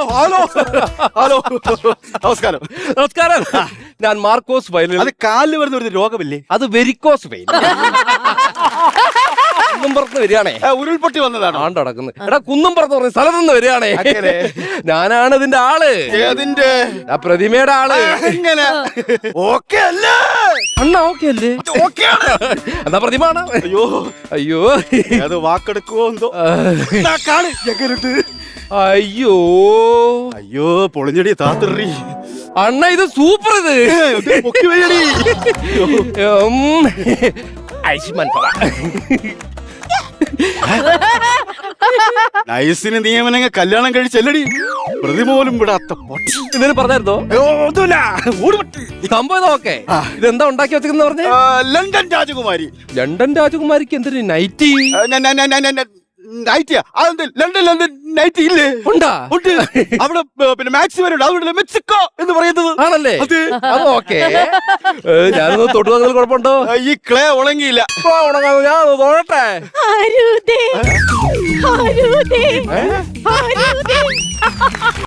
Hello hello നമസ്കാരം. നമസ്കാരം. ഞാൻ മാർക്കോസ് വയലിൽ. അത് കാലിൽ വരുന്ന ഒരു രോഗമില്ലേ? അത് വെരിക്കോസ് വെയിൻ. കുന്നുംപുറത്ത് വരികയാണേ. ഉരുൾപൊട്ടി വന്നതാണ്. ആണ്ടടക്കുന്നു. എടാ കുന്നുംപുറത്ത് പറഞ്ഞ സ്ഥലത്ത് നിന്ന് വരികയാണേ. ഞാനാണ് ഇതിന്റെ ആള്. ഏതിന്റെ? ആ പ്രതിമയുടെ ആള്. എങ്ങനെ? ഓക്കെ അല്ലേ? അണ്ണാ ഓക്കെ അല്ലേ? എന്നാ പ്രതിമാണ്. അയ്യോ അയ്യോ അത് വാക്കെടുക്കുവോ എന്തോ. കാള് എങ്ങനെയുണ്ട്? അയ്യോ അയ്യോ പൊളിഞ്ഞടി താത്തറി. അണ്ണ ഇത് സൂപ്പർ. ഇത് പൊക്കി വരികടി. ഐസ്മാൻ പവ. നൈസിന് നിയമനങ്ങ കല്യാണം കഴിച്ചല്ലടി. പ്രതിമ പോലും വിടാത്ത പൊട്ടി. ഇതിന് പറഞ്ഞായിരുന്നോ? ഒന്നുമില്ല. സംഭവം ഓക്കെ. ഇതെന്താ ഉണ്ടാക്കി വെച്ചെന്ന് പറഞ്ഞ? ലണ്ടൻ രാജകുമാരി. ലണ്ടൻ രാജകുമാരിക്ക് എന്തൊരു നൈറ്റി? നൈറ്റിയാ? ലണ്ടൻ ലണ്ടൻ നൈറ്റി ഇല്ലേ? ഉണ്ടാ? ഉണ്ട്. അവിടെ പിന്നെ മാക്സി വരെ ഉണ്ട്. അതുകൊണ്ടല്ലേ മെക്സിക്കോ എന്ന് പറയുന്നത്. ആണല്ലേ? അത് ഓക്കെ. ഞാനൊന്ന് തൊട്ടു വന്നാൽ കുഴപ്പമുണ്ടോ? ഈ ക്ലേ ഉണങ്ങിയില്ല. ഞാൻ തോന്നട്ടെ. ആരൂതേ